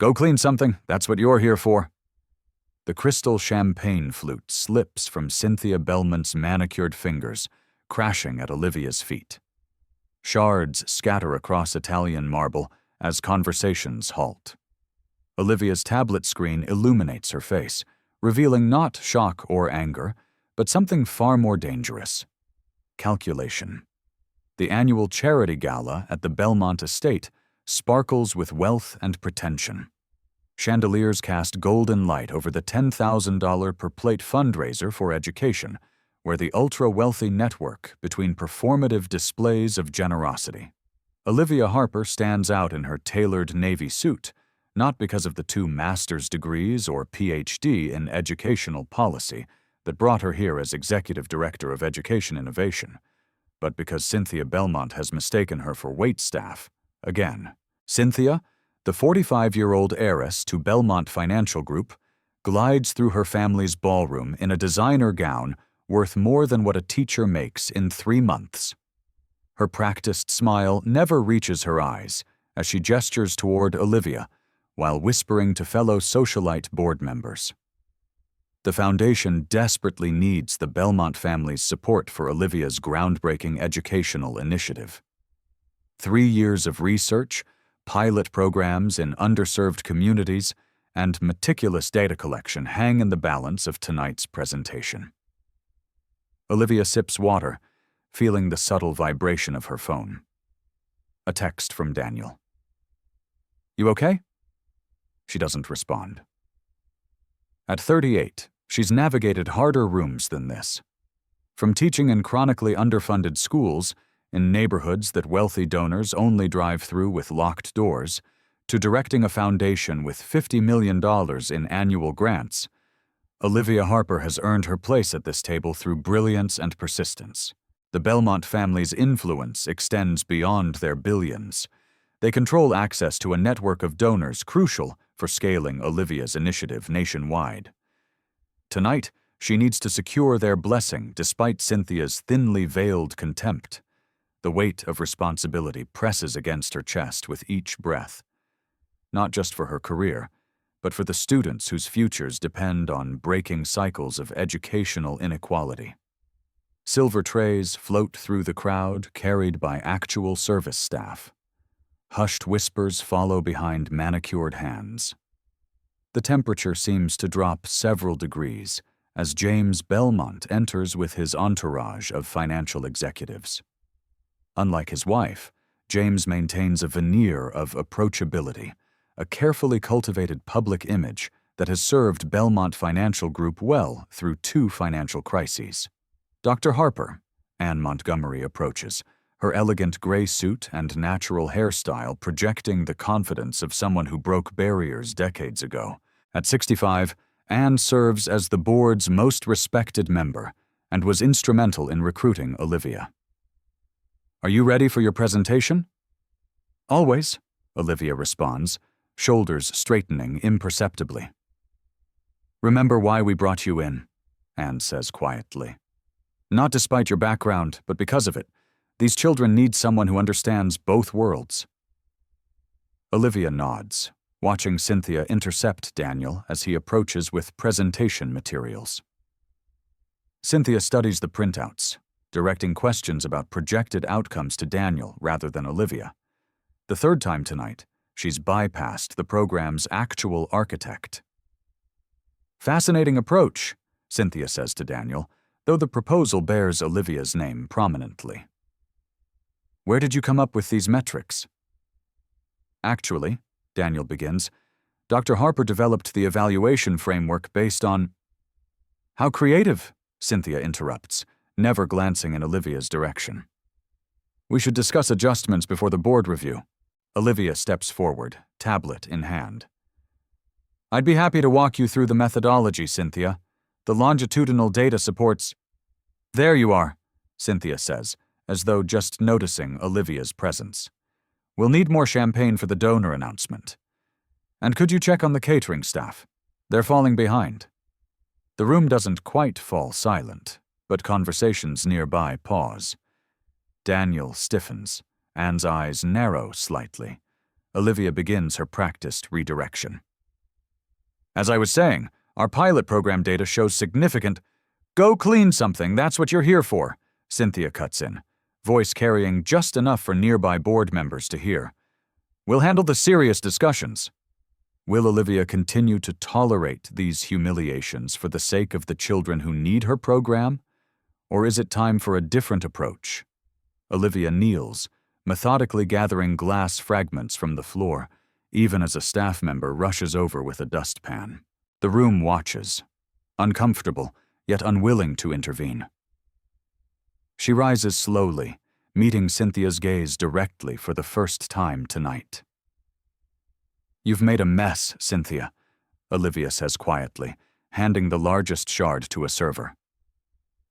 Go clean something, that's what you're here for. The crystal champagne flute slips from Cynthia Belmont's manicured fingers, crashing at Olivia's feet. Shards scatter across Italian marble as conversations halt. Olivia's tablet screen illuminates her face, revealing not shock or anger, but something far more dangerous: calculation. The annual charity gala at the Belmont estate sparkles with wealth and pretension. Chandeliers cast golden light over the $10,000 per plate fundraiser for education, where the ultra-wealthy network between performative displays of generosity. Olivia Harper stands out in her tailored navy suit, not because of the 2 master's degrees or PhD in educational policy that brought her here as Executive Director of Education Innovation, but because Cynthia Belmont has mistaken her for waitstaff. Again, Cynthia, the 45-year-old heiress to Belmont Financial Group, glides through her family's ballroom in a designer gown worth more than what a teacher makes in 3 months. Her practiced smile never reaches her eyes as she gestures toward Olivia while whispering to fellow socialite board members. The foundation desperately needs the Belmont family's support for Olivia's groundbreaking educational initiative. 3 years of research, pilot programs in underserved communities, and meticulous data collection hang in the balance of tonight's presentation. Olivia sips water, feeling the subtle vibration of her phone. A text from Daniel. "You okay?" She doesn't respond. At 38, she's navigated harder rooms than this. From teaching in chronically underfunded schools, in neighborhoods that wealthy donors only drive through with locked doors, to directing a foundation with $50 million in annual grants, Olivia Harper has earned her place at this table through brilliance and persistence. The Belmont family's influence extends beyond their billions. They control access to a network of donors crucial for scaling Olivia's initiative nationwide. Tonight, she needs to secure their blessing despite Cynthia's thinly veiled contempt. The weight of responsibility presses against her chest with each breath, not just for her career, but for the students whose futures depend on breaking cycles of educational inequality. Silver trays float through the crowd, carried by actual service staff. Hushed whispers follow behind manicured hands. The temperature seems to drop several degrees as James Belmont enters with his entourage of financial executives. Unlike his wife, James maintains a veneer of approachability, a carefully cultivated public image that has served Belmont Financial Group well through 2 financial crises. Dr. Harper, Anne Montgomery approaches, her elegant gray suit and natural hairstyle projecting the confidence of someone who broke barriers decades ago. At 65, Anne serves as the board's most respected member and was instrumental in recruiting Olivia. "Are you ready for your presentation?" "Always," Olivia responds, shoulders straightening imperceptibly. "Remember why we brought you in," Anne says quietly. "Not despite your background, but because of it. These children need someone who understands both worlds." Olivia nods, watching Cynthia intercept Daniel as he approaches with presentation materials. Cynthia studies the printouts, directing questions about projected outcomes to Daniel rather than Olivia. The 3rd time tonight, she's bypassed the program's actual architect. "Fascinating approach," Cynthia says to Daniel, though the proposal bears Olivia's name prominently. "Where did you come up with these metrics?" "Actually," Daniel begins, "Dr. Harper developed the evaluation framework based on—" "How creative," Cynthia interrupts, never glancing in Olivia's direction. "We should discuss adjustments before the board review." Olivia steps forward, tablet in hand. "I'd be happy to walk you through the methodology, Cynthia. The longitudinal data supports—" "There you are," Cynthia says, as though just noticing Olivia's presence. "We'll need more champagne for the donor announcement. And could you check on the catering staff? They're falling behind." The room doesn't quite fall silent, but conversations nearby pause. Daniel stiffens, Anne's eyes narrow slightly. Olivia begins her practiced redirection. As I was saying, our pilot program data shows significant— Go clean something, that's what you're here for, Cynthia cuts in, voice carrying just enough for nearby board members to hear. We'll handle the serious discussions. Will Olivia continue to tolerate these humiliations for the sake of the children who need her program? Or is it time for a different approach? Olivia kneels, methodically gathering glass fragments from the floor, even as a staff member rushes over with a dustpan. The room watches, uncomfortable, yet unwilling to intervene. She rises slowly, meeting Cynthia's gaze directly for the first time tonight. You've made a mess, Cynthia, Olivia says quietly, handing the largest shard to a server.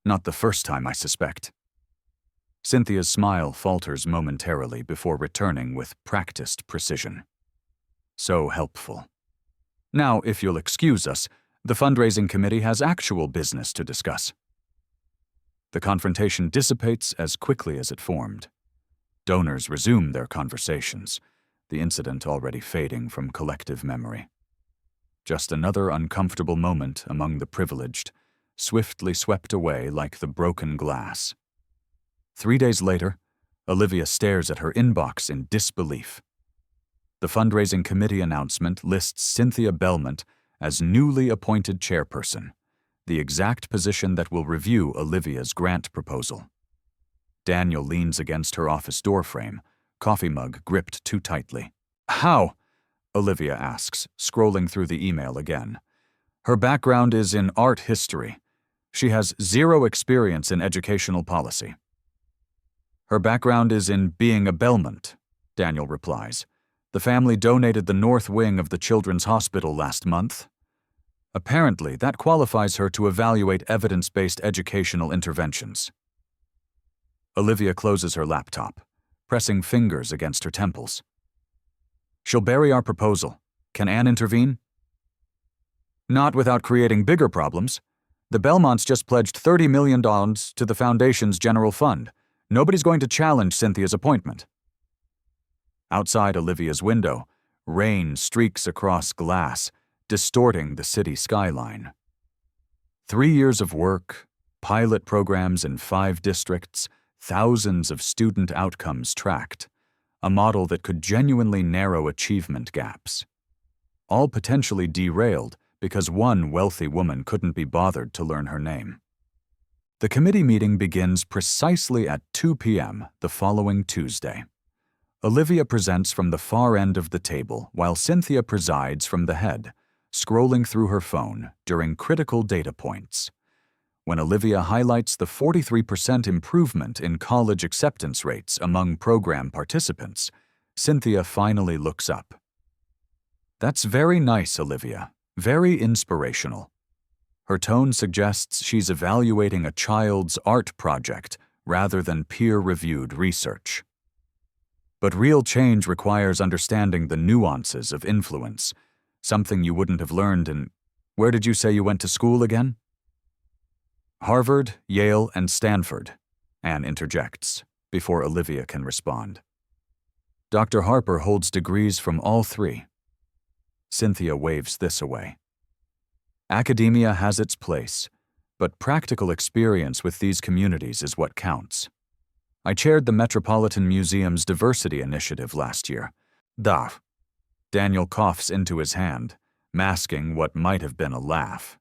Not the first time, I suspect. Cynthia's smile falters momentarily before returning with practiced precision. So helpful. Now, if you'll excuse us, the fundraising committee has actual business to discuss. The confrontation dissipates as quickly as it formed. Donors resume their conversations, the incident already fading from collective memory. Just another uncomfortable moment among the privileged, swiftly swept away like the broken glass. 3 days later, Olivia stares at her inbox in disbelief. The fundraising committee announcement lists Cynthia Belmont as newly appointed chairperson, the exact position that will review Olivia's grant proposal. Daniel leans against her office doorframe, coffee mug gripped too tightly. How? Olivia asks, scrolling through the email again. Her background is in art history. She has zero experience in educational policy. Her background is in being a Belmont, Daniel replies. The family donated the north wing of the Children's Hospital last month. Apparently, that qualifies her to evaluate evidence-based educational interventions. Olivia closes her laptop, pressing fingers against her temples. She'll bury our proposal. Can Anne intervene? Not without creating bigger problems. The Belmonts just pledged $30 million to the Foundation's general fund. Nobody's going to challenge Cynthia's appointment. Outside Olivia's window, rain streaks across glass, distorting the city skyline. 3 years of work, pilot programs in 5 districts, thousands of student outcomes tracked, a model that could genuinely narrow achievement gaps. All potentially derailed because one wealthy woman couldn't be bothered to learn her name. The committee meeting begins precisely at 2 p.m. the following Tuesday. Olivia presents from the far end of the table while Cynthia presides from the head, scrolling through her phone during critical data points. When Olivia highlights the 43% improvement in college acceptance rates among program participants, Cynthia finally looks up. That's very nice, Olivia. Very inspirational. Her tone suggests she's evaluating a child's art project rather than peer-reviewed research. But real change requires understanding the nuances of influence, something you wouldn't have learned in— Where did you say you went to school again? Harvard, Yale, and Stanford, Anne interjects, before Olivia can respond. Dr. Harper holds degrees from all 3. Cynthia waves this away. Academia has its place, but practical experience with these communities is what counts. I chaired the Metropolitan Museum's diversity initiative last year. Daniel coughs into his hand, masking what might have been a laugh.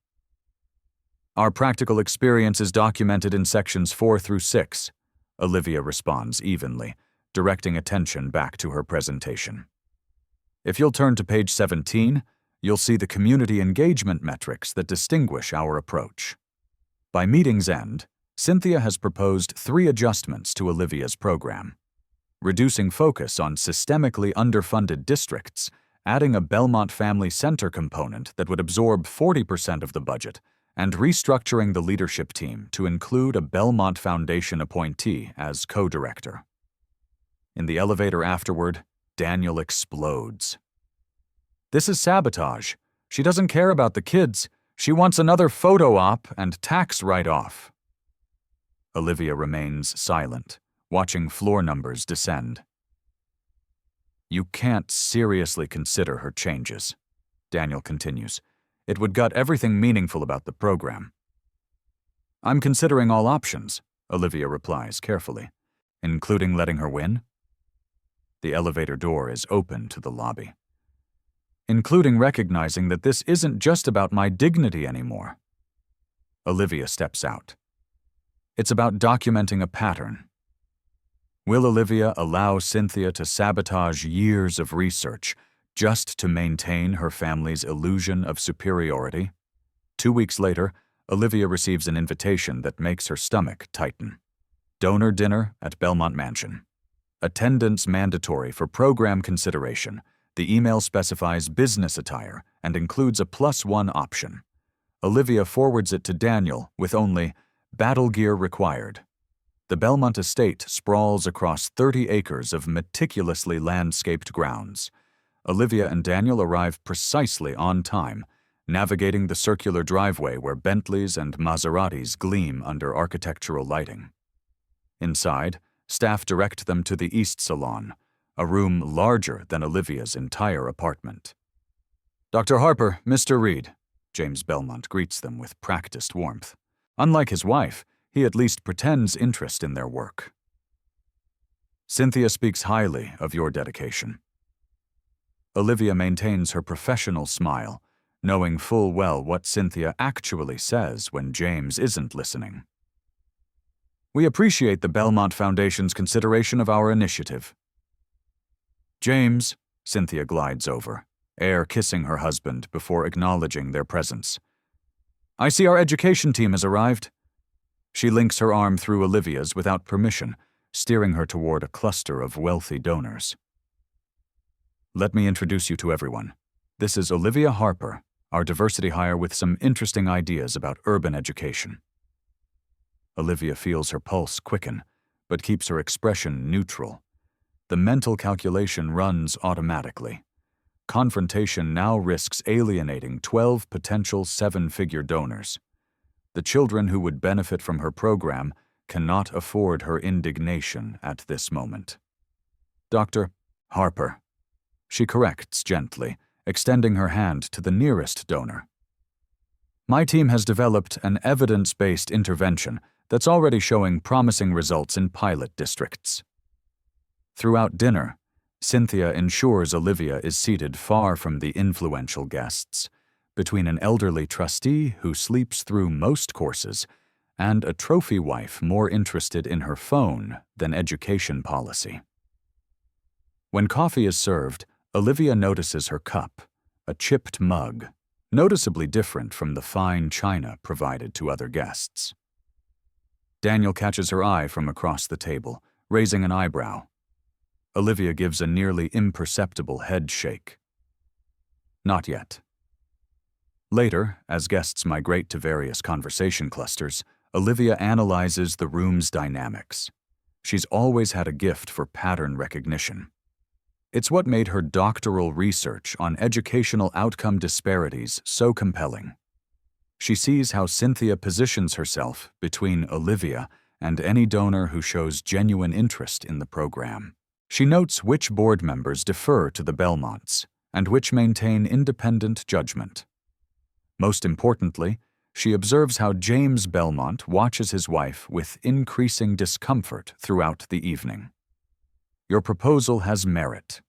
Our practical experience is documented in sections 4 through 6, Olivia responds evenly, directing attention back to her presentation. If you'll turn to page 17, you'll see the community engagement metrics that distinguish our approach. By meeting's end, Cynthia has proposed 3 adjustments to Olivia's program: reducing focus on systemically underfunded districts, adding a Belmont Family Center component that would absorb 40% of the budget, and restructuring the leadership team to include a Belmont Foundation appointee as co-director. In the elevator afterward, Daniel explodes. This is sabotage. She doesn't care about the kids. She wants another photo op and tax write-off. Olivia remains silent, watching floor numbers descend. You can't seriously consider her changes, Daniel continues. It would gut everything meaningful about the program. I'm considering all options, Olivia replies carefully, including letting her win. The elevator door is open to the lobby. Including recognizing that this isn't just about my dignity anymore. Olivia steps out. It's about documenting a pattern. Will Olivia allow Cynthia to sabotage years of research just to maintain her family's illusion of superiority? 2 weeks later, Olivia receives an invitation that makes her stomach tighten. Donor dinner at Belmont Mansion. Attendance mandatory for program consideration. The email specifies business attire and includes a +1 option. Olivia forwards it to Daniel with only battle gear required. The Belmont estate sprawls across 30 acres of meticulously landscaped grounds. Olivia and Daniel arrive precisely on time, navigating the circular driveway where Bentleys and Maseratis gleam under architectural lighting. Inside, staff direct them to the East Salon, a room larger than Olivia's entire apartment. Dr. Harper, Mr. Reed, James Belmont greets them with practiced warmth. Unlike his wife, he at least pretends interest in their work. Cynthia speaks highly of your dedication. Olivia maintains her professional smile, knowing full well what Cynthia actually says when James isn't listening. We appreciate the Belmont Foundation's consideration of our initiative. James, Cynthia glides over, air kissing her husband before acknowledging their presence. I see our education team has arrived. She links her arm through Olivia's without permission, steering her toward a cluster of wealthy donors. Let me introduce you to everyone. This is Olivia Harper, our diversity hire with some interesting ideas about urban education. Olivia feels her pulse quicken, but keeps her expression neutral. The mental calculation runs automatically. Confrontation now risks alienating 12 potential 7-figure donors. The children who would benefit from her program cannot afford her indignation at this moment. Dr. Harper. She corrects gently, extending her hand to the nearest donor. My team has developed an evidence-based intervention that's already showing promising results in pilot districts. Throughout dinner, Cynthia ensures Olivia is seated far from the influential guests, between an elderly trustee who sleeps through most courses and a trophy wife more interested in her phone than education policy. When coffee is served, Olivia notices her cup, a chipped mug, noticeably different from the fine china provided to other guests. Daniel catches her eye from across the table, raising an eyebrow. Olivia gives a nearly imperceptible head shake. Not yet. Later, as guests migrate to various conversation clusters, Olivia analyzes the room's dynamics. She's always had a gift for pattern recognition. It's what made her doctoral research on educational outcome disparities so compelling. She sees how Cynthia positions herself between Olivia and any donor who shows genuine interest in the program. She notes which board members defer to the Belmonts and which maintain independent judgment. Most importantly, she observes how James Belmont watches his wife with increasing discomfort throughout the evening. Your proposal has merit,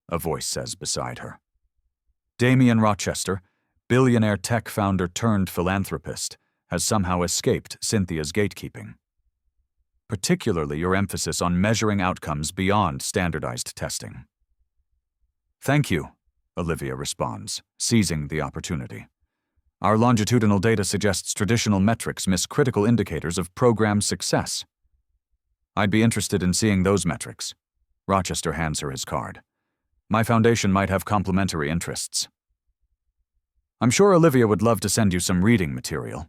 a voice says beside her. Damien Rochester, billionaire tech founder turned philanthropist, has somehow escaped Cynthia's gatekeeping. Particularly your emphasis on measuring outcomes beyond standardized testing. Thank you, Olivia responds, seizing the opportunity. Our longitudinal data suggests traditional metrics miss critical indicators of program success. I'd be interested in seeing those metrics. Rochester hands her his card. My foundation might have complementary interests. I'm sure Olivia would love to send you some reading material.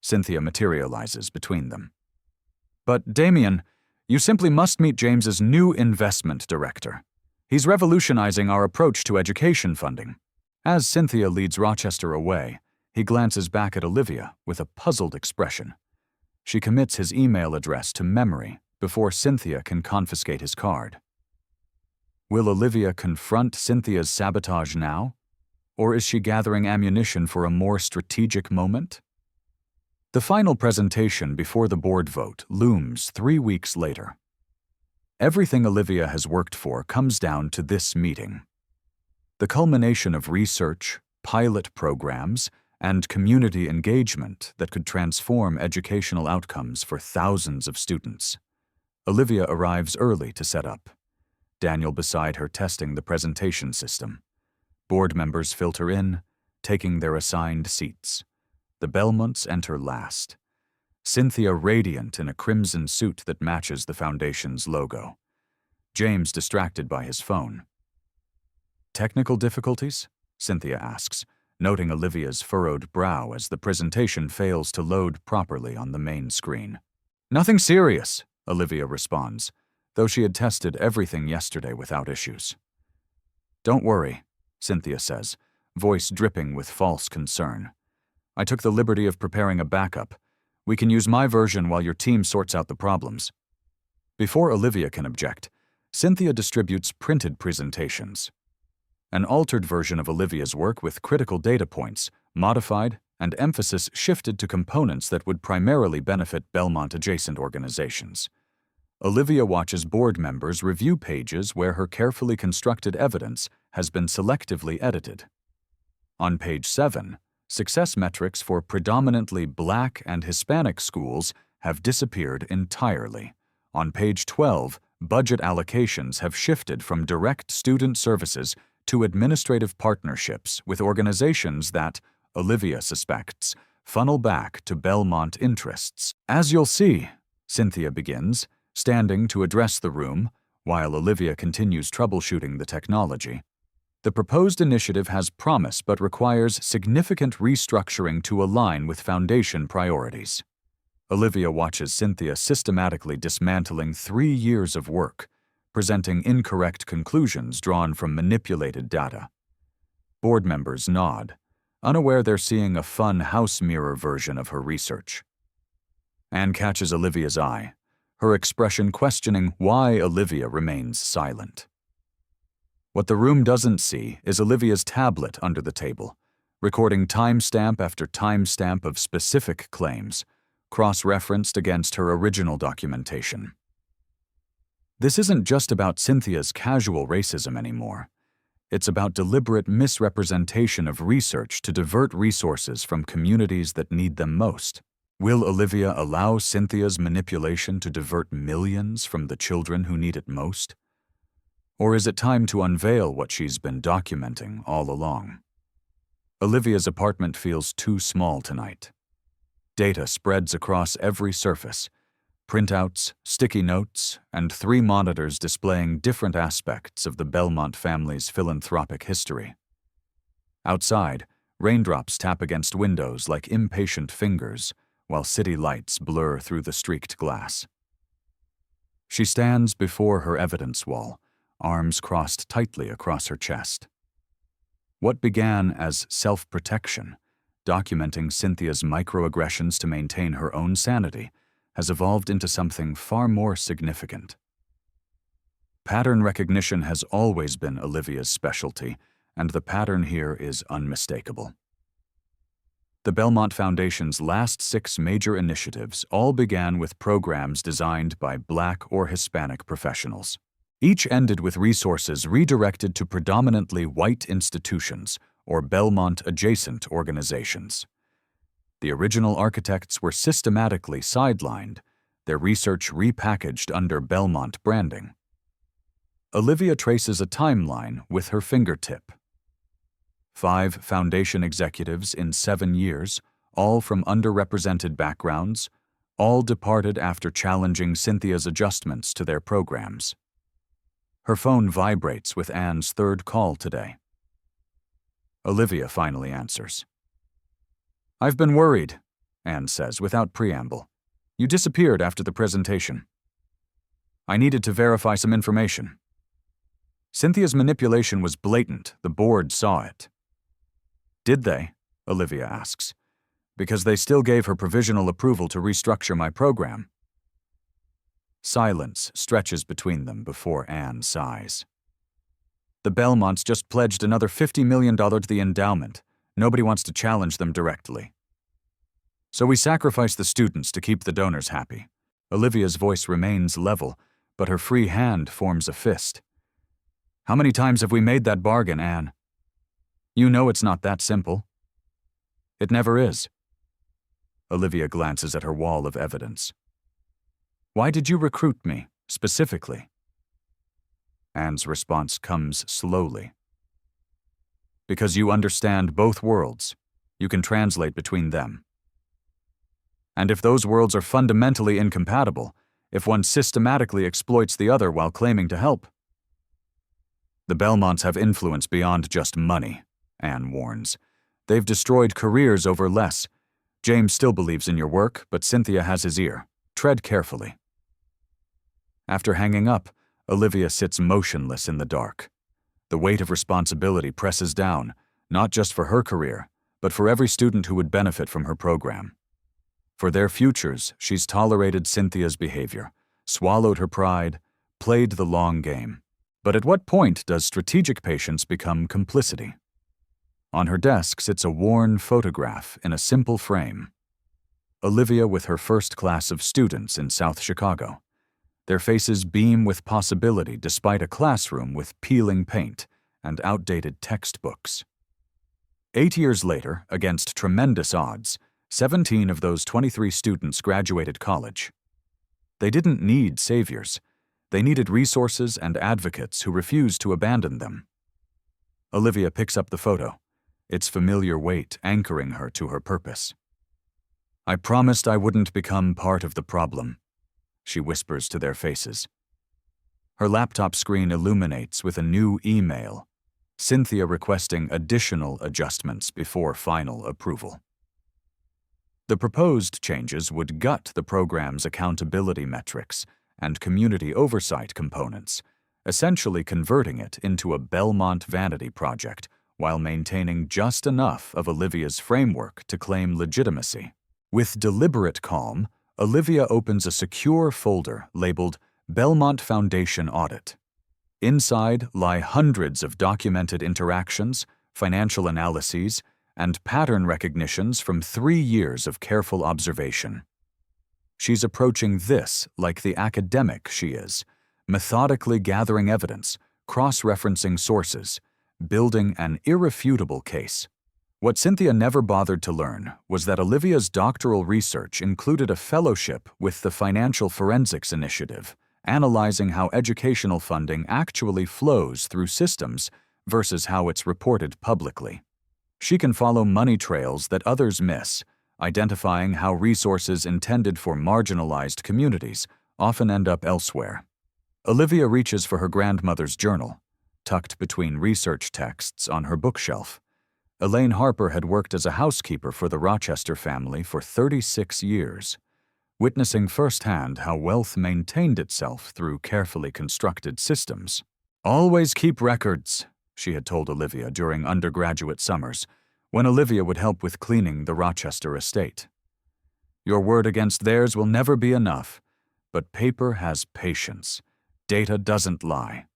Cynthia materializes between them. But, Damien, you simply must meet James's new investment director. He's revolutionizing our approach to education funding. As Cynthia leads Rochester away, he glances back at Olivia with a puzzled expression. She commits his email address to memory before Cynthia can confiscate his card. Will Olivia confront Cynthia's sabotage now? Or is she gathering ammunition for a more strategic moment? The final presentation before the board vote looms 3 weeks later. Everything Olivia has worked for comes down to this meeting. The culmination of research, pilot programs, and community engagement that could transform educational outcomes for thousands of students. Olivia arrives early to set up. Daniel beside her testing the presentation system. Board members filter in, taking their assigned seats. The Belmonts enter last. Cynthia radiant in a crimson suit that matches the foundation's logo. James distracted by his phone. Technical difficulties? Cynthia asks, noting Olivia's furrowed brow as the presentation fails to load properly on the main screen. Nothing serious, Olivia responds, though she had tested everything yesterday without issues. Don't worry, Cynthia says, voice dripping with false concern. I took the liberty of preparing a backup. We can use my version while your team sorts out the problems. Before Olivia can object, Cynthia distributes printed presentations. An altered version of Olivia's work with critical data points, modified, and emphasis shifted to components that would primarily benefit Belmont-adjacent organizations. Olivia watches board members review pages where her carefully constructed evidence has been selectively edited. On page 7, success metrics for predominantly Black and Hispanic schools have disappeared entirely. On page 12, budget allocations have shifted from direct student services to administrative partnerships with organizations that, Olivia suspects, funnel back to Belmont interests. As you'll see, Cynthia begins, standing to address the room, while Olivia continues troubleshooting the technology. The proposed initiative has promise but requires significant restructuring to align with foundation priorities. Olivia watches Cynthia systematically dismantling 3 years of work, presenting incorrect conclusions drawn from manipulated data. Board members nod, unaware they're seeing a fun house mirror version of her research. Anne catches Olivia's eye, her expression questioning why Olivia remains silent. What the room doesn't see is Olivia's tablet under the table, recording timestamp after timestamp of specific claims, cross-referenced against her original documentation. This isn't just about Cynthia's casual racism anymore. It's about deliberate misrepresentation of research to divert resources from communities that need them most. Will Olivia allow Cynthia's manipulation to divert millions from the children who need it most? Or is it time to unveil what she's been documenting all along? Olivia's apartment feels too small tonight. Data spreads across every surface, printouts, sticky notes, and 3 monitors displaying different aspects of the Belmont family's philanthropic history. Outside, raindrops tap against windows like impatient fingers, while city lights blur through the streaked glass. She stands before her evidence wall, arms crossed tightly across her chest. What began as self-protection, documenting Cynthia's microaggressions to maintain her own sanity, has evolved into something far more significant. Pattern recognition has always been Olivia's specialty, and the pattern here is unmistakable. The Belmont Foundation's last 6 major initiatives all began with programs designed by Black or Hispanic professionals. Each ended with resources redirected to predominantly white institutions or Belmont-adjacent organizations. The original architects were systematically sidelined, their research repackaged under Belmont branding. Olivia traces a timeline with her fingertip. 5 foundation executives in 7 years, all from underrepresented backgrounds, all departed after challenging Cynthia's adjustments to their programs. Her phone vibrates with Anne's 3rd call today. Olivia finally answers. "I've been worried," Anne says without preamble. "You disappeared after the presentation. I needed to verify some information. Cynthia's manipulation was blatant. The board saw it." "Did they?" Olivia asks. "Because they still gave her provisional approval to restructure my program." Silence stretches between them before Anne sighs. The Belmonts just pledged another $50 million to the endowment. Nobody wants to challenge them directly. So we sacrifice the students to keep the donors happy. Olivia's voice remains level, but her free hand forms a fist. How many times have we made that bargain, Anne? You know it's not that simple. It never is. Olivia glances at her wall of evidence. Why did you recruit me, specifically? Anne's response comes slowly. Because you understand both worlds. You can translate between them. And if those worlds are fundamentally incompatible, if one systematically exploits the other while claiming to help. The Belmonts have influence beyond just money, Anne warns. They've destroyed careers over less. James still believes in your work, but Cynthia has his ear. Tread carefully. After hanging up, Olivia sits motionless in the dark. The weight of responsibility presses down, not just for her career, but for every student who would benefit from her program. For their futures, she's tolerated Cynthia's behavior, swallowed her pride, played the long game. But at what point does strategic patience become complicity? On her desk sits a worn photograph in a simple frame. Olivia with her first class of students in South Chicago. Their faces beam with possibility despite a classroom with peeling paint and outdated textbooks. 8 years later, against tremendous odds, 17 of those 23 students graduated college. They didn't need saviors. They needed resources and advocates who refused to abandon them. Olivia picks up the photo, its familiar weight anchoring her to her purpose. I promised I wouldn't become part of the problem, she whispers to their faces. Her laptop screen illuminates with a new email, Cynthia requesting additional adjustments before final approval. The proposed changes would gut the program's accountability metrics and community oversight components, essentially converting it into a Belmont vanity project while maintaining just enough of Olivia's framework to claim legitimacy. With deliberate calm, Olivia opens a secure folder labeled Belmont Foundation Audit. Inside lie hundreds of documented interactions, financial analyses, and pattern recognitions from 3 years of careful observation. She's approaching this like the academic she is, methodically gathering evidence, cross-referencing sources, building an irrefutable case. What Cynthia never bothered to learn was that Olivia's doctoral research included a fellowship with the Financial Forensics Initiative, analyzing how educational funding actually flows through systems versus how it's reported publicly. She can follow money trails that others miss, identifying how resources intended for marginalized communities often end up elsewhere. Olivia reaches for her grandmother's journal, tucked between research texts on her bookshelf. Elaine Harper had worked as a housekeeper for the Rochester family for 36 years, witnessing firsthand how wealth maintained itself through carefully constructed systems. Always keep records, she had told Olivia during undergraduate summers, when Olivia would help with cleaning the Rochester estate. Your word against theirs will never be enough, but paper has patience. Data doesn't lie.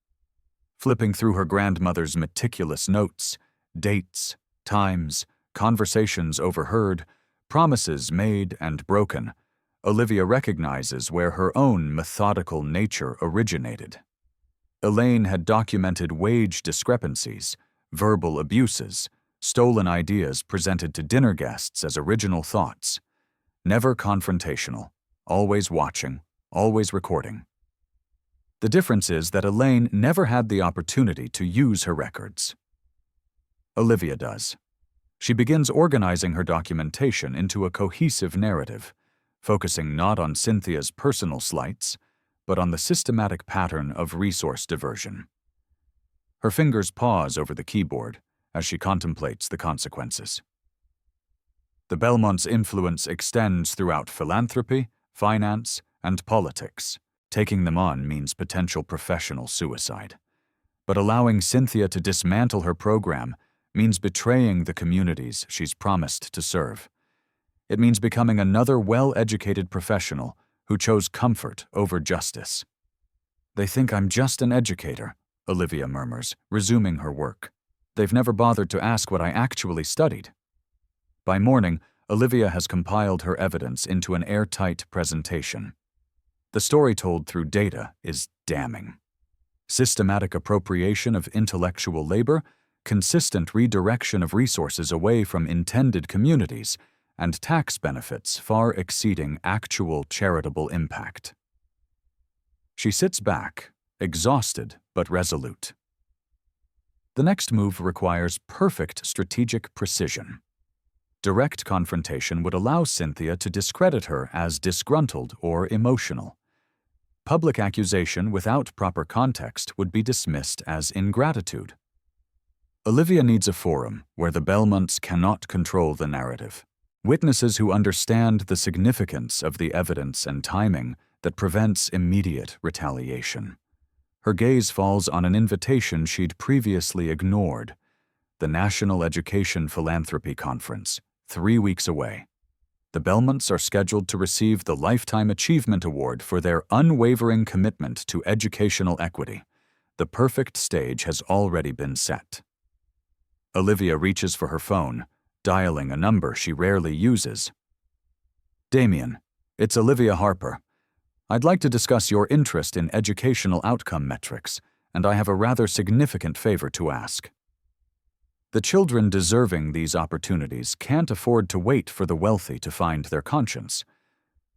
Flipping through her grandmother's meticulous notes, dates, times, conversations overheard, promises made and broken, Olivia recognizes where her own methodical nature originated. Elaine had documented wage discrepancies, verbal abuses, stolen ideas presented to dinner guests as original thoughts. Never confrontational, always watching, always recording. The difference is that Elaine never had the opportunity to use her records. Olivia does. She begins organizing her documentation into a cohesive narrative, focusing not on Cynthia's personal slights, but on the systematic pattern of resource diversion. Her fingers pause over the keyboard as she contemplates the consequences. The Belmonts' influence extends throughout philanthropy, finance, and politics. Taking them on means potential professional suicide. But allowing Cynthia to dismantle her program means betraying the communities she's promised to serve. It means becoming another well-educated professional who chose comfort over justice. They think I'm just an educator, Olivia murmurs, resuming her work. "They've never bothered to ask what I actually studied." By morning, Olivia has compiled her evidence into an airtight presentation. The story told through data is damning. Systematic appropriation of intellectual labor, consistent redirection of resources away from intended communities, and tax benefits far exceeding actual charitable impact. She sits back, exhausted but resolute. The next move requires perfect strategic precision. Direct confrontation would allow Cynthia to discredit her as disgruntled or emotional. Public accusation without proper context would be dismissed as ingratitude. Olivia needs a forum where the Belmonts cannot control the narrative. Witnesses who understand the significance of the evidence and timing that prevents immediate retaliation. Her gaze falls on an invitation she'd previously ignored: the National Education Philanthropy Conference, 3 weeks away. The Belmonts are scheduled to receive the Lifetime Achievement Award for their unwavering commitment to educational equity. The perfect stage has already been set. Olivia reaches for her phone, dialing a number she rarely uses. "Damien, it's Olivia Harper. I'd like to discuss your interest in educational outcome metrics, and I have a rather significant favor to ask." The children deserving these opportunities can't afford to wait for the wealthy to find their conscience.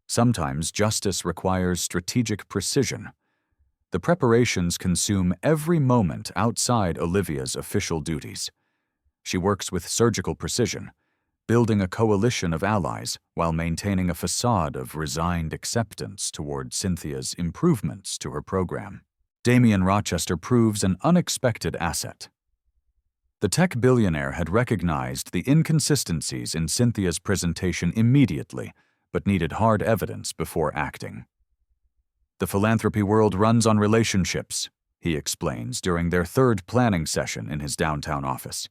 Sometimes justice requires strategic precision. The preparations consume every moment outside Olivia's official duties. She works with surgical precision, building a coalition of allies while maintaining a facade of resigned acceptance toward Cynthia's improvements to her program. Damien Rochester proves an unexpected asset. The tech billionaire had recognized the inconsistencies in Cynthia's presentation immediately, but needed hard evidence before acting. "The philanthropy world runs on relationships," he explains during their third planning session in his downtown office.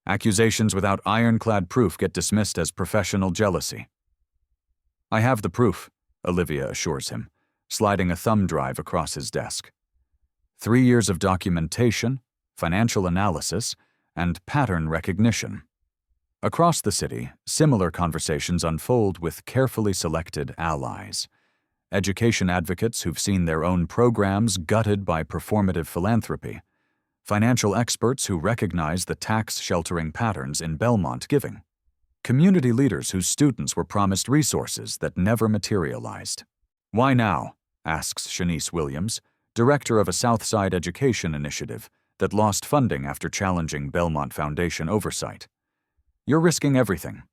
"Accusations without ironclad proof get dismissed as professional jealousy." "I have the proof," Olivia assures him, sliding a thumb drive across his desk. 3 years of documentation, financial analysis, and pattern recognition. Across the city, similar conversations unfold with carefully selected allies. Education advocates who've seen their own programs gutted by performative philanthropy. Financial experts who recognize the tax-sheltering patterns in Belmont giving. Community leaders whose students were promised resources that never materialized. "Why now?" asks Shanice Williams, director of a Southside education initiative that lost funding after challenging Belmont Foundation oversight. "You're risking everything."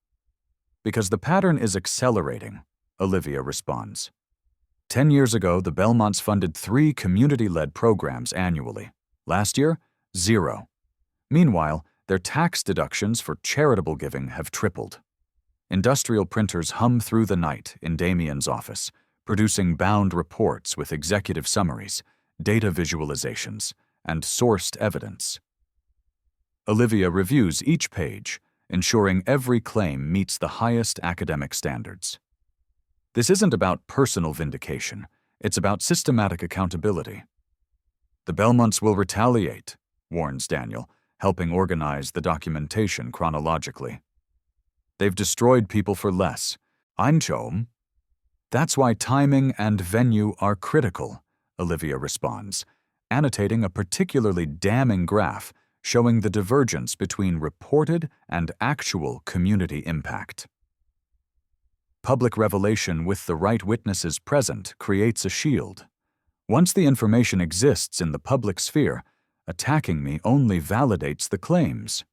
"Because the pattern is accelerating," Olivia responds. 10 years ago, the Belmonts funded 3 community-led programs annually. Last year, 0. Meanwhile, their tax deductions for charitable giving have tripled. Industrial printers hum through the night in Damien's office, producing bound reports with executive summaries, data visualizations, and sourced evidence. Olivia reviews each page, ensuring every claim meets the highest academic standards. This isn't about personal vindication, it's about systematic accountability. "The Belmonts will retaliate," warns Daniel, helping organize the documentation chronologically. "They've destroyed people for less. Einchom." "That's why timing and venue are critical," Olivia responds, annotating a particularly damning graph showing the divergence between reported and actual community impact. Public revelation with the right witnesses present creates a shield. Once the information exists in the public sphere, attacking me only validates the claims.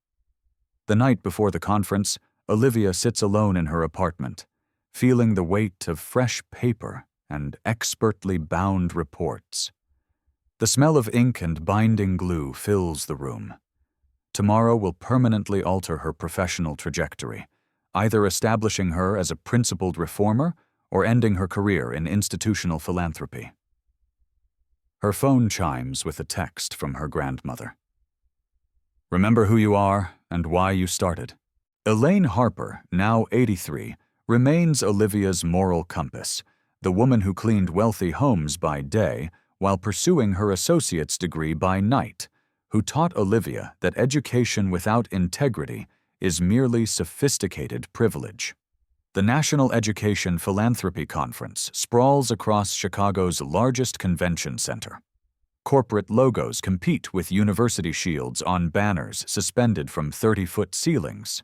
The night before the conference, Olivia sits alone in her apartment, feeling the weight of fresh paper and expertly bound reports. The smell of ink and binding glue fills the room. Tomorrow will permanently alter her professional trajectory, either establishing her as a principled reformer or ending her career in institutional philanthropy. Her phone chimes with a text from her grandmother. "Remember who you are and why you started." Elaine Harper, now 83, remains Olivia's moral compass, the woman who cleaned wealthy homes by day while pursuing her associate's degree by night, who taught Olivia that education without integrity is merely sophisticated privilege. The National Education Philanthropy Conference sprawls across Chicago's largest convention center. Corporate logos compete with university shields on banners suspended from 30-foot ceilings.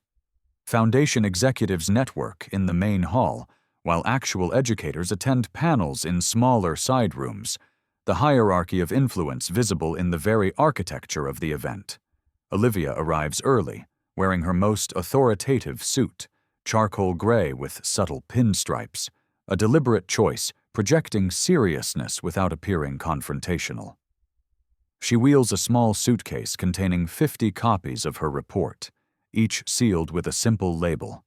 Foundation executives network in the main hall, while actual educators attend panels in smaller side rooms, the hierarchy of influence visible in the very architecture of the event. Olivia arrives early, wearing her most authoritative suit, charcoal gray with subtle pinstripes, a deliberate choice projecting seriousness without appearing confrontational. She wheels a small suitcase containing 50 copies of her report, each sealed with a simple label.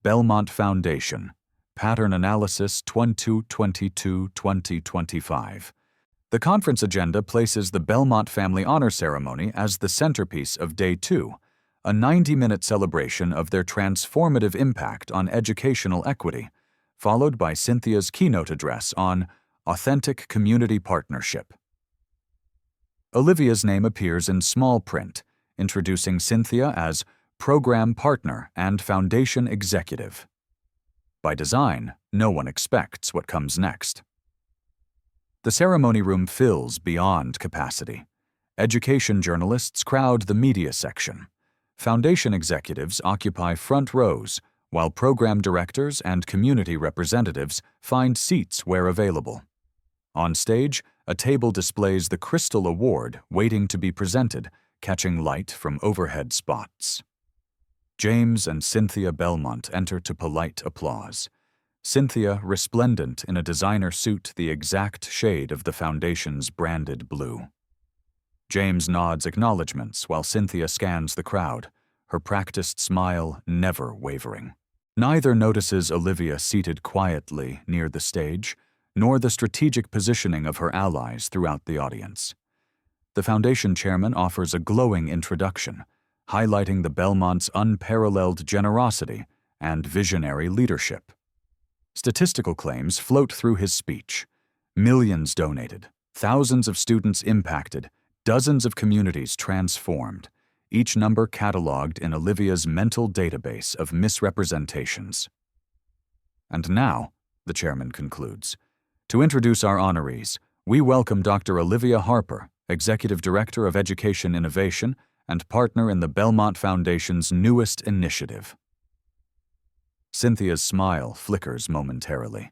Belmont Foundation, Pattern Analysis 2022-2025. The conference agenda places the Belmont Family Honor Ceremony as the centerpiece of Day 2, a 90-minute celebration of their transformative impact on educational equity, followed by Cynthia's keynote address on authentic community partnership. Olivia's name appears in small print, introducing Cynthia as Program Partner and Foundation Executive. By design, no one expects what comes next. The ceremony room fills beyond capacity. Education journalists crowd the media section. Foundation executives occupy front rows, while program directors and community representatives find seats where available. On stage, a table displays the Crystal Award waiting to be presented, catching light from overhead spots. James and Cynthia Belmont enter to polite applause. Cynthia resplendent in a designer suit the exact shade of the Foundation's branded blue. James nods acknowledgments while Cynthia scans the crowd, her practiced smile never wavering. Neither notices Olivia seated quietly near the stage, nor the strategic positioning of her allies throughout the audience. The Foundation chairman offers a glowing introduction, highlighting the Belmont's unparalleled generosity and visionary leadership. Statistical claims float through his speech. Millions donated, thousands of students impacted, dozens of communities transformed, each number cataloged in Olivia's mental database of misrepresentations. And now, the chairman concludes, to introduce our honorees, we welcome Dr. Olivia Harper, Executive Director of Education Innovation and partner in the Belmont Foundation's newest initiative. Cynthia's smile flickers momentarily.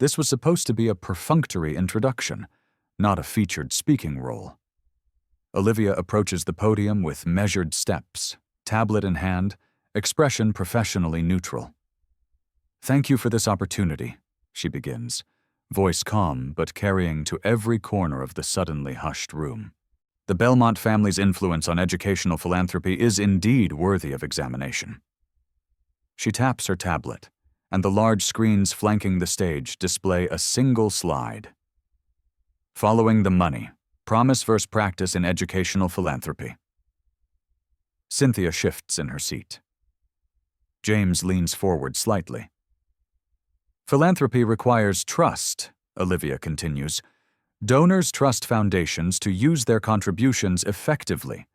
This was supposed to be a perfunctory introduction, not a featured speaking role. Olivia approaches the podium with measured steps, tablet in hand, expression professionally neutral. "Thank you for this opportunity," she begins, voice calm but carrying to every corner of the suddenly hushed room. The Belmont family's influence on educational philanthropy is indeed worthy of examination. She taps her tablet, and the large screens flanking the stage display a single slide. Following the money, promise versus practice in educational philanthropy. Cynthia shifts in her seat. James leans forward slightly. Philanthropy requires trust, Olivia continues. Donors trust foundations to use their contributions effectively.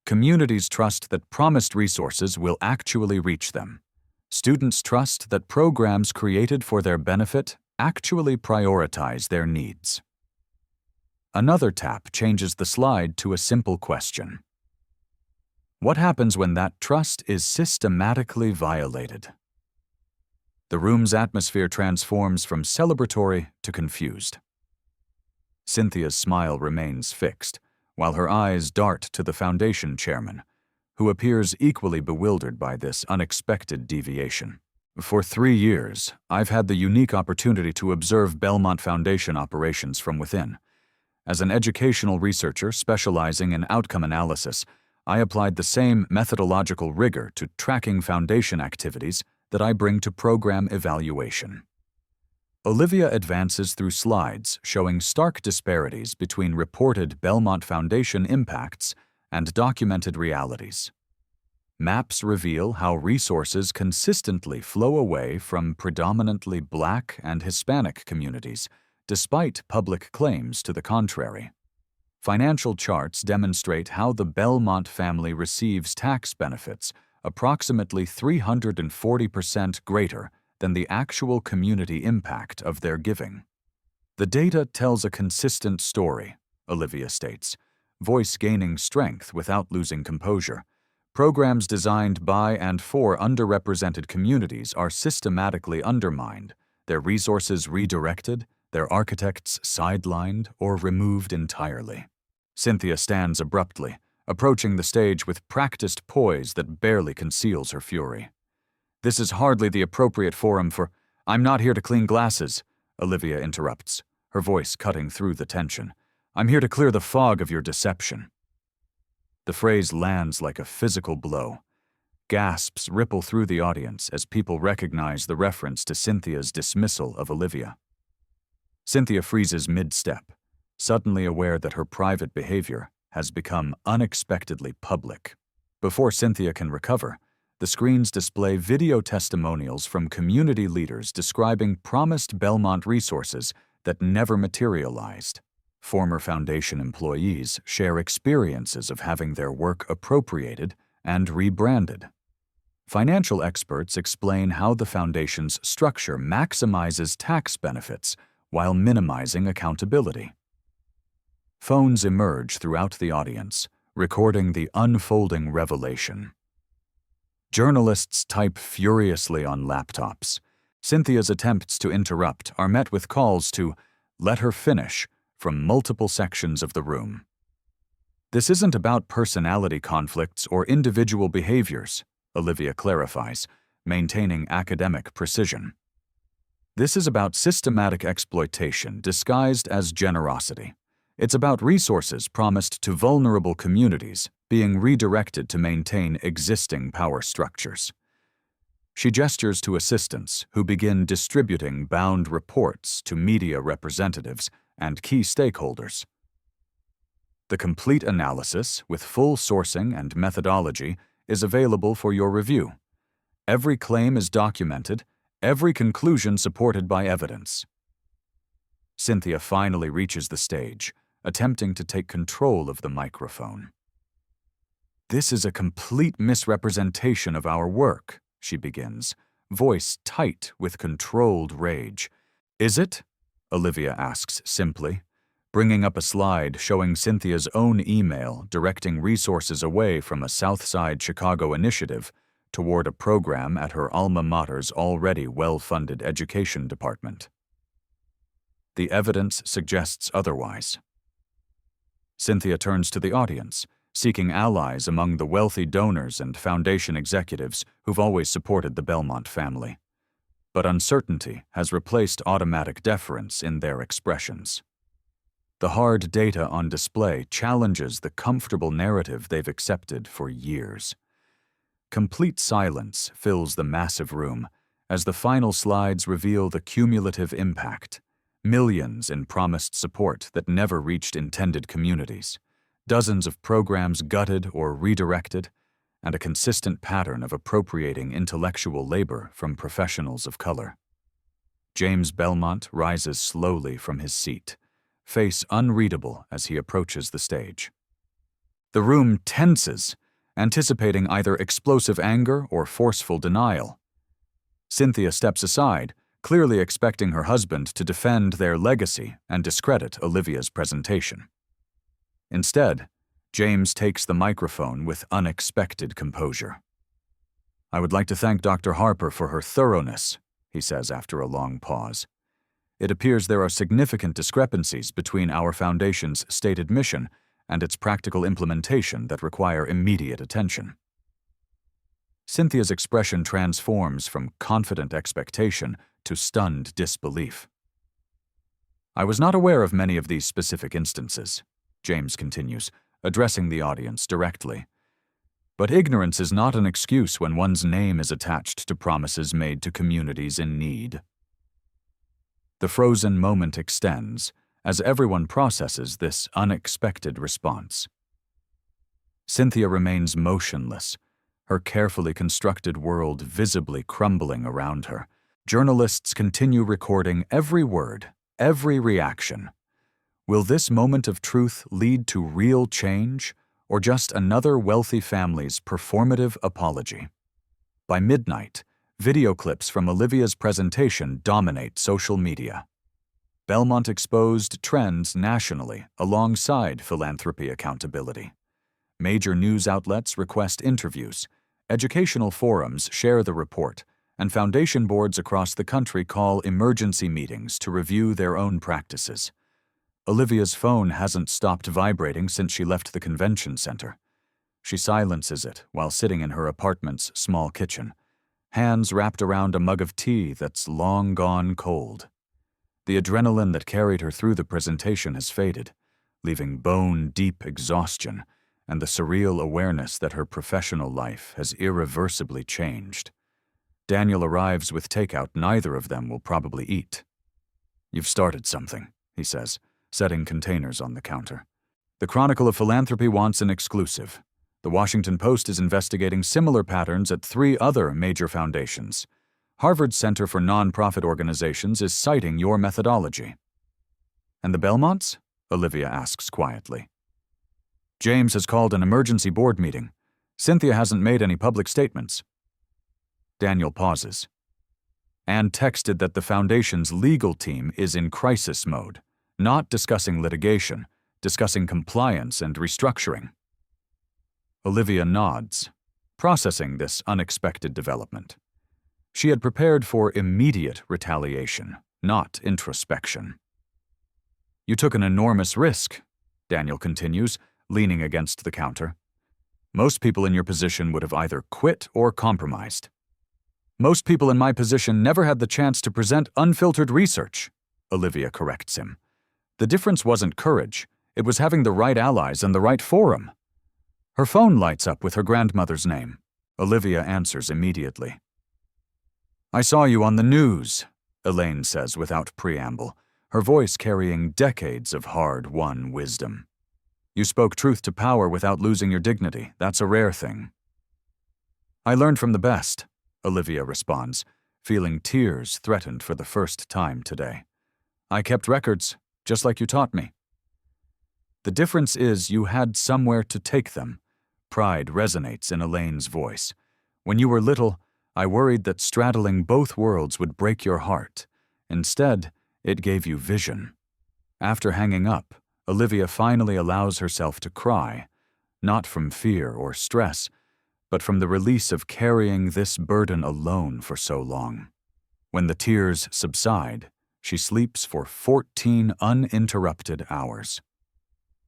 Communities trust that promised resources will actually reach them. Students trust that programs created for their benefit actually prioritize their needs. Another tap changes the slide to a simple question. What happens when that trust is systematically violated? The room's atmosphere transforms from celebratory to confused. Cynthia's smile remains fixed, while her eyes dart to the Foundation chairman, who appears equally bewildered by this unexpected deviation. For 3 years, I've had the unique opportunity to observe Belmont Foundation operations from within. As an educational researcher specializing in outcome analysis, I applied the same methodological rigor to tracking foundation activities that I bring to program evaluation. Olivia advances through slides showing stark disparities between reported Belmont Foundation impacts and documented realities. Maps reveal how resources consistently flow away from predominantly Black and Hispanic communities despite public claims to the contrary. Financial charts demonstrate how the Belmont family receives tax benefits approximately 340% greater than the actual community impact of their giving. The data tells a consistent story, Olivia states, voice gaining strength without losing composure. Programs designed by and for underrepresented communities are systematically undermined, their resources redirected, their architects sidelined or removed entirely. Cynthia stands abruptly, approaching the stage with practiced poise that barely conceals her fury. "This is hardly the appropriate forum for— I'm not here to clean glasses," Olivia interrupts, her voice cutting through the tension. "I'm here to clear the fog of your deception." The phrase lands like a physical blow. Gasps ripple through the audience as people recognize the reference to Cynthia's dismissal of Olivia. Cynthia freezes mid-step, suddenly aware that her private behavior has become unexpectedly public. Before Cynthia can recover, the screens display video testimonials from community leaders describing promised Belmont resources that never materialized. Former Foundation employees share experiences of having their work appropriated and rebranded. Financial experts explain how the Foundation's structure maximizes tax benefits while minimizing accountability. Phones emerge throughout the audience, recording the unfolding revelation. Journalists type furiously on laptops. Cynthia's attempts to interrupt are met with calls to "let her finish" from multiple sections of the room. "This isn't about personality conflicts or individual behaviors," Olivia clarifies, maintaining academic precision. "This is about systematic exploitation disguised as generosity. It's about resources promised to vulnerable communities being redirected to maintain existing power structures." She gestures to assistants who begin distributing bound reports to media representatives and key stakeholders. The complete analysis, with full sourcing and methodology, is available for your review. Every claim is documented, every conclusion supported by evidence. Cynthia finally reaches the stage, attempting to take control of the microphone. "This is a complete misrepresentation of our work," she begins, voice tight with controlled rage. "Is it?" Olivia asks simply, bringing up a slide showing Cynthia's own email directing resources away from a Southside Chicago initiative toward a program at her alma mater's already well-funded education department. The evidence suggests otherwise. Cynthia turns to the audience, seeking allies among the wealthy donors and Foundation executives who've always supported the Belmont family. But uncertainty has replaced automatic deference in their expressions. The hard data on display challenges the comfortable narrative they've accepted for years. Complete silence fills the massive room as the final slides reveal the cumulative impact. Millions in promised support that never reached intended communities, dozens of programs gutted or redirected, and a consistent pattern of appropriating intellectual labor from professionals of color. James Belmont rises slowly from his seat, face unreadable as he approaches the stage. The room tenses, anticipating either explosive anger or forceful denial. Cynthia steps aside, clearly expecting her husband to defend their legacy and discredit Olivia's presentation. Instead, James takes the microphone with unexpected composure. "I would like to thank Dr. Harper for her thoroughness," he says after a long pause. "It appears there are significant discrepancies between our Foundation's stated mission and its practical implementation that require immediate attention." Cynthia's expression transforms from confident expectation to stunned disbelief. "I was not aware of many of these specific instances," James continues, addressing the audience directly. "But ignorance is not an excuse when one's name is attached to promises made to communities in need." The frozen moment extends as everyone processes this unexpected response. Cynthia remains motionless, her carefully constructed world visibly crumbling around her. Journalists continue recording every word, every reaction. Will this moment of truth lead to real change, or just another wealthy family's performative apology? By midnight, video clips from Olivia's presentation dominate social media. Belmont exposed trends nationally alongside philanthropy accountability. Major news outlets request interviews, educational forums share the report, and foundation boards across the country call emergency meetings to review their own practices. Olivia's phone hasn't stopped vibrating since she left the convention center. She silences it while sitting in her apartment's small kitchen, hands wrapped around a mug of tea that's long gone cold. The adrenaline that carried her through the presentation has faded, leaving bone-deep exhaustion and the surreal awareness that her professional life has irreversibly changed. Daniel arrives with takeout neither of them will probably eat. "You've started something," he says, setting containers on the counter. "The Chronicle of Philanthropy wants an exclusive. The Washington Post is investigating similar patterns at 3 other major foundations. Harvard's Center for Nonprofit Organizations is citing your methodology." "And the Belmonts?" Olivia asks quietly. "James has called an emergency board meeting. Cynthia hasn't made any public statements." Daniel pauses. "And texted that the foundation's legal team is in crisis mode, not discussing litigation, discussing compliance and restructuring." Olivia nods, processing this unexpected development. She had prepared for immediate retaliation, not introspection. "You took an enormous risk," Daniel continues, leaning against the counter. "Most people in your position would have either quit or compromised." "Most people in my position never had the chance to present unfiltered research," Olivia corrects him. "The difference wasn't courage, it was having the right allies and the right forum." Her phone lights up with her grandmother's name. Olivia answers immediately. "I saw you on the news," Elaine says without preamble, her voice carrying decades of hard-won wisdom. "You spoke truth to power without losing your dignity. That's a rare thing." "I learned from the best," Olivia responds, feeling tears threatened for the first time today. "I kept records, just like you taught me." "The difference is you had somewhere to take them." Pride resonates in Elaine's voice. "When you were little, I worried that straddling both worlds would break your heart. Instead, it gave you vision." After hanging up, Olivia finally allows herself to cry, not from fear or stress, but from the release of carrying this burden alone for so long. When the tears subside, she sleeps for 14 uninterrupted hours.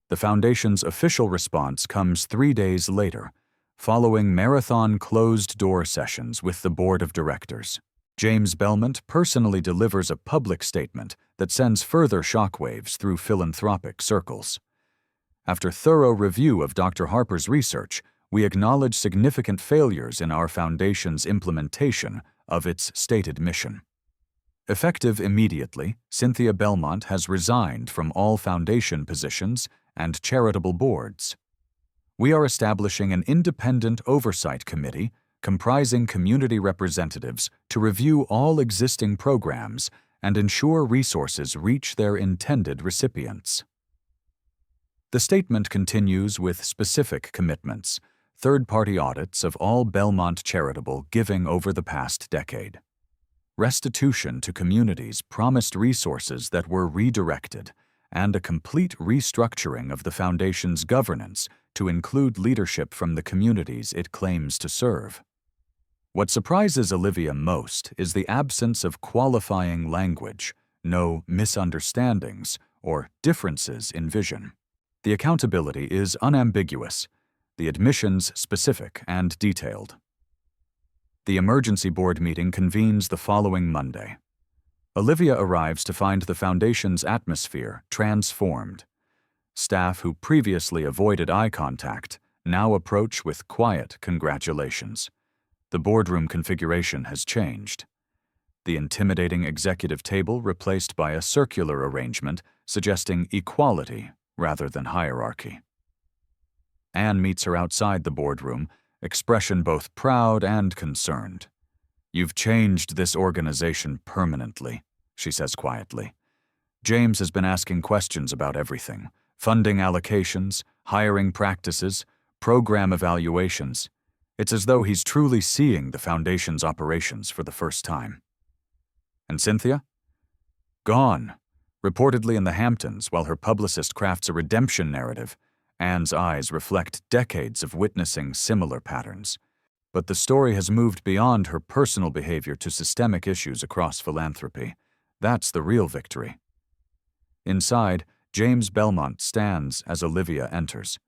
The Foundation's official response comes 3 days later, following marathon closed-door sessions with the board of directors. James Belmont personally delivers a public statement that sends further shockwaves through philanthropic circles. "After thorough review of Dr. Harper's research, we acknowledge significant failures in our foundation's implementation of its stated mission." Effective immediately, Cynthia Belmont has resigned from all foundation positions and charitable boards. "We are establishing an independent oversight committee comprising community representatives to review all existing programs and ensure resources reach their intended recipients." The statement continues with specific commitments, third-party audits of all Belmont charitable giving over the past decade. Restitution to communities promised resources that were redirected, and a complete restructuring of the Foundation's governance to include leadership from the communities it claims to serve. What surprises Olivia most is the absence of qualifying language, no misunderstandings or differences in vision. The accountability is unambiguous, the admissions specific and detailed. The emergency board meeting convenes the following Monday. Olivia arrives to find the Foundation's atmosphere transformed. Staff who previously avoided eye contact now approach with quiet congratulations. The boardroom configuration has changed. The intimidating executive table replaced by a circular arrangement suggesting equality rather than hierarchy. Anne meets her outside the boardroom, expression both proud and concerned. "You've changed this organization permanently," she says quietly. James has been asking questions about everything: funding allocations, hiring practices, program evaluations. It's as though he's truly seeing the Foundation's operations for the first time. And Cynthia? Gone, reportedly in the Hamptons while her publicist crafts a redemption narrative. Anne's eyes reflect decades of witnessing similar patterns. But the story has moved beyond her personal behavior to systemic issues across philanthropy. That's the real victory. Inside, James Belmont stands as Olivia enters.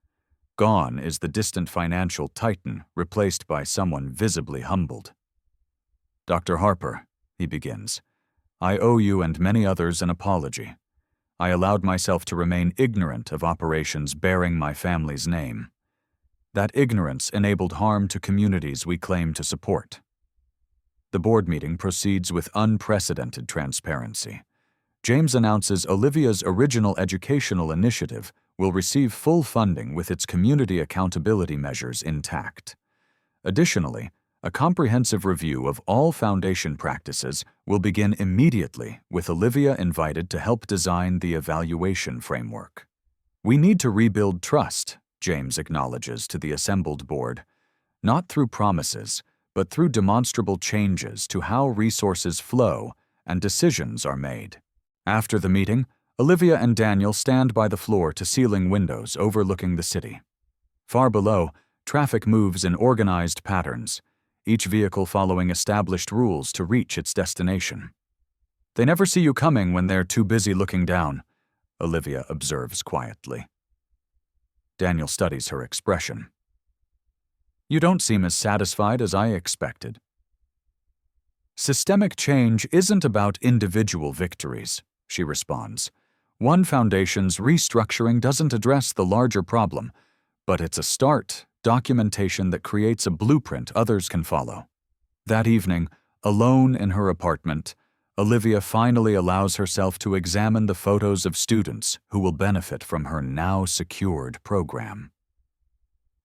Gone is the distant financial titan, replaced by someone visibly humbled. "Dr. Harper," he begins, "I owe you and many others an apology. I allowed myself to remain ignorant of operations bearing my family's name. That ignorance enabled harm to communities we claim to support." The board meeting proceeds with unprecedented transparency. James announces Olivia's original educational initiative will receive full funding with its community accountability measures intact. Additionally, a comprehensive review of all Foundation practices will begin immediately, with Olivia invited to help design the evaluation framework. "We need to rebuild trust," James acknowledges to the assembled board, "not through promises, but through demonstrable changes to how resources flow and decisions are made." After the meeting, Olivia and Daniel stand by the floor-to-ceiling windows overlooking the city. Far below, traffic moves in organized patterns, each vehicle following established rules to reach its destination. "They never see you coming when they're too busy looking down," Olivia observes quietly. Daniel studies her expression. "You don't seem as satisfied as I expected." "Systemic change isn't about individual victories," she responds. "One foundation's restructuring doesn't address the larger problem, but it's a start, documentation that creates a blueprint others can follow." That evening, alone in her apartment, Olivia finally allows herself to examine the photos of students who will benefit from her now-secured program.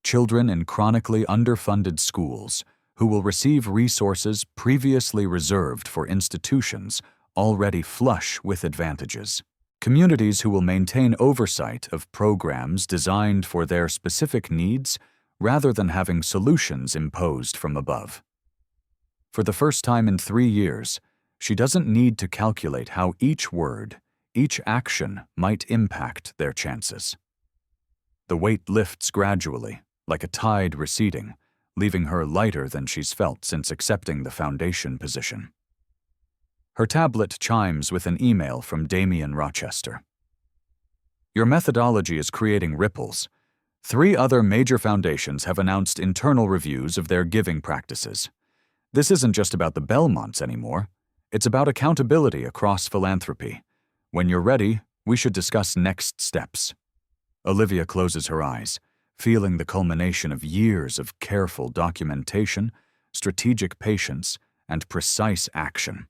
Children in chronically underfunded schools who will receive resources previously reserved for institutions already flush with advantages. Communities who will maintain oversight of programs designed for their specific needs rather than having solutions imposed from above. For the first time in 3 years, she doesn't need to calculate how each word, each action might impact their chances. The weight lifts gradually, like a tide receding, leaving her lighter than she's felt since accepting the Foundation position. Her tablet chimes with an email from Damien Rochester. "Your methodology is creating ripples. 3 other major foundations have announced internal reviews of their giving practices. This isn't just about the Belmonts anymore. It's about accountability across philanthropy. When you're ready, we should discuss next steps." Olivia closes her eyes, feeling the culmination of years of careful documentation, strategic patience, and precise action.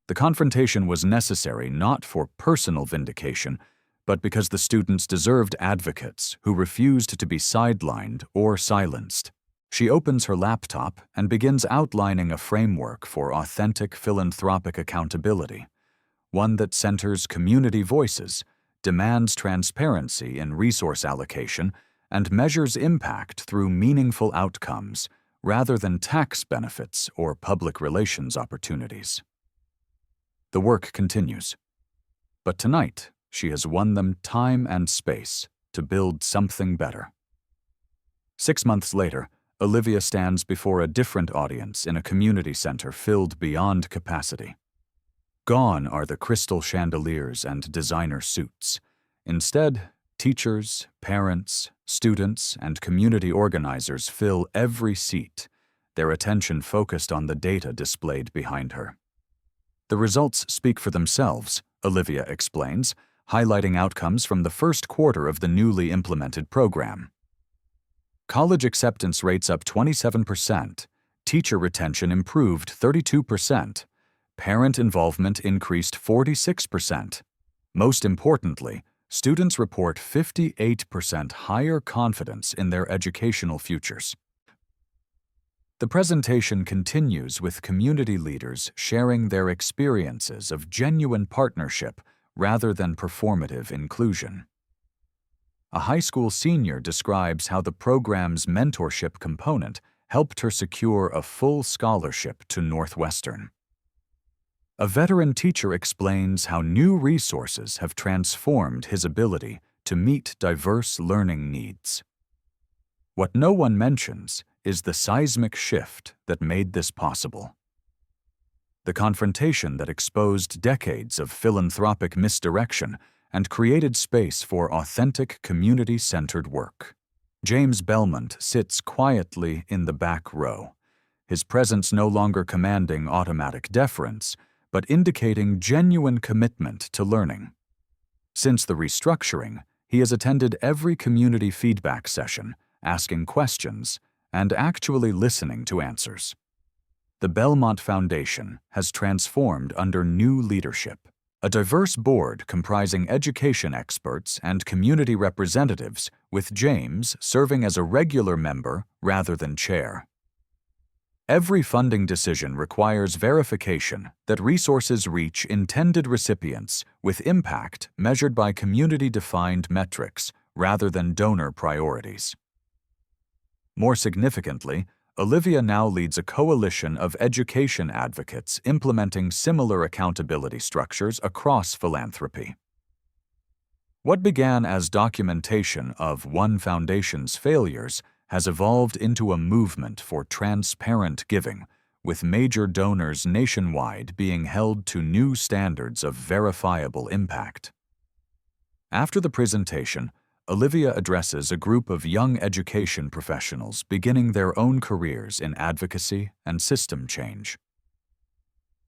The confrontation was necessary not for personal vindication, but because the students deserved advocates who refused to be sidelined or silenced. She opens her laptop and begins outlining a framework for authentic philanthropic accountability, one that centers community voices, demands transparency in resource allocation, and measures impact through meaningful outcomes rather than tax benefits or public relations opportunities. The work continues. But tonight, she has won them time and space to build something better. 6 months later, Olivia stands before a different audience in a community center filled beyond capacity. Gone are the crystal chandeliers and designer suits. Instead, teachers, parents, students, and community organizers fill every seat, their attention focused on the data displayed behind her. "The results speak for themselves," Olivia explains, highlighting outcomes from the first quarter of the newly implemented program. College acceptance rates up 27%, teacher retention improved 32%, parent involvement increased 46%. Most importantly, students report 58% higher confidence in their educational futures. The presentation continues with community leaders sharing their experiences of genuine partnership rather than performative inclusion. A high school senior describes how the program's mentorship component helped her secure a full scholarship to Northwestern. A veteran teacher explains how new resources have transformed his ability to meet diverse learning needs. What no one mentions is the seismic shift that made this possible. The confrontation that exposed decades of philanthropic misdirection and created space for authentic, community-centered work. James Belmont sits quietly in the back row, his presence no longer commanding automatic deference, but indicating genuine commitment to learning. Since the restructuring, he has attended every community feedback session, asking questions, and actually listening to answers. The Belmont Foundation has transformed under new leadership. A diverse board comprising education experts and community representatives, with James serving as a regular member rather than chair. Every funding decision requires verification that resources reach intended recipients with impact measured by community-defined metrics rather than donor priorities. More significantly, Olivia now leads a coalition of education advocates implementing similar accountability structures across philanthropy. What began as documentation of one foundation's failures has evolved into a movement for transparent giving, with major donors nationwide being held to new standards of verifiable impact. After the presentation, Olivia addresses a group of young education professionals beginning their own careers in advocacy and system change.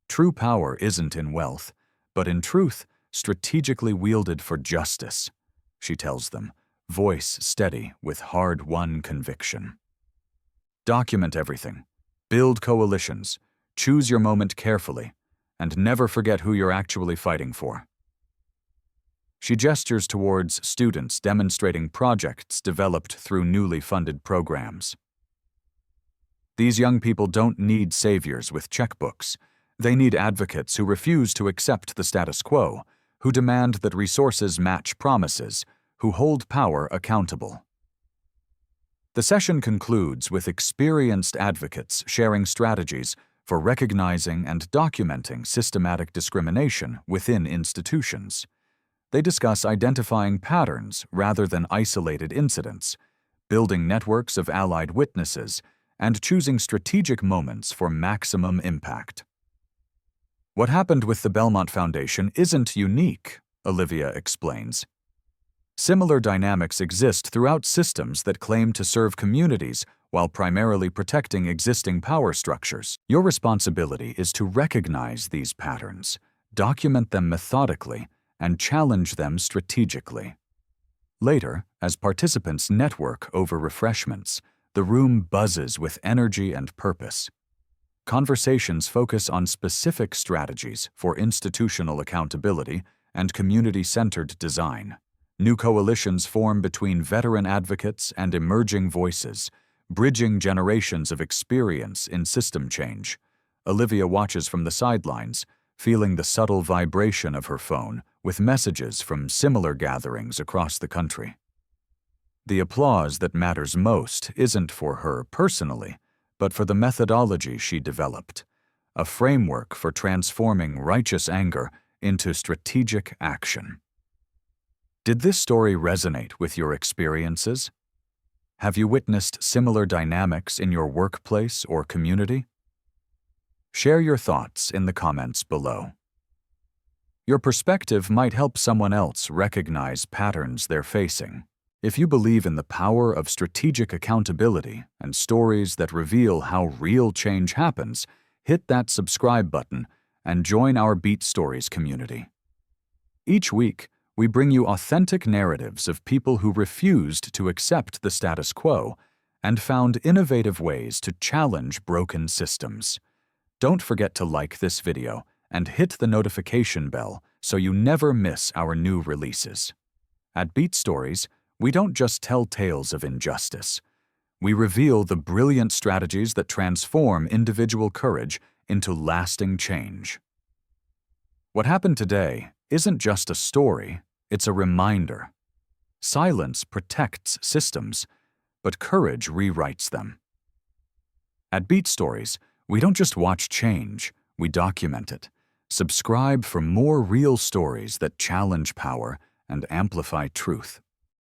True power isn't in wealth, but in truth, strategically wielded for justice, she tells them, voice steady with hard-won conviction. Document everything, build coalitions, choose your moment carefully, and never forget who you're actually fighting for. She gestures towards students demonstrating projects developed through newly funded programs. These young people don't need saviors with checkbooks. They need advocates who refuse to accept the status quo, who demand that resources match promises, who hold power accountable. The session concludes with experienced advocates sharing strategies for recognizing and documenting systematic discrimination within institutions. They discuss identifying patterns rather than isolated incidents, building networks of allied witnesses, and choosing strategic moments for maximum impact. What happened with the Belmont Foundation isn't unique, Olivia explains. Similar dynamics exist throughout systems that claim to serve communities while primarily protecting existing power structures. Your responsibility is to recognize these patterns, document them methodically, and challenge them strategically. Later, as participants network over refreshments, the room buzzes with energy and purpose. Conversations focus on specific strategies for institutional accountability and community-centered design. New coalitions form between veteran advocates and emerging voices, bridging generations of experience in system change. Olivia watches from the sidelines, feeling the subtle vibration of her phone with messages from similar gatherings across the country. The applause that matters most isn't for her personally, but for the methodology she developed, a framework for transforming righteous anger into strategic action. Did this story resonate with your experiences? Have you witnessed similar dynamics in your workplace or community? Share your thoughts in the comments below. Your perspective might help someone else recognize patterns they're facing. If you believe in the power of strategic accountability and stories that reveal how real change happens, hit that subscribe button and join our Beat Stories community. Each week, we bring you authentic narratives of people who refused to accept the status quo and found innovative ways to challenge broken systems. Don't forget to like this video and hit the notification bell so you never miss our new releases. At Beat Stories, we don't just tell tales of injustice. We reveal the brilliant strategies that transform individual courage into lasting change. What happened today isn't just a story, it's a reminder. Silence protects systems, but courage rewrites them. At Beat Stories, we don't just watch change, we document it. Subscribe for more real stories that challenge power and amplify truth.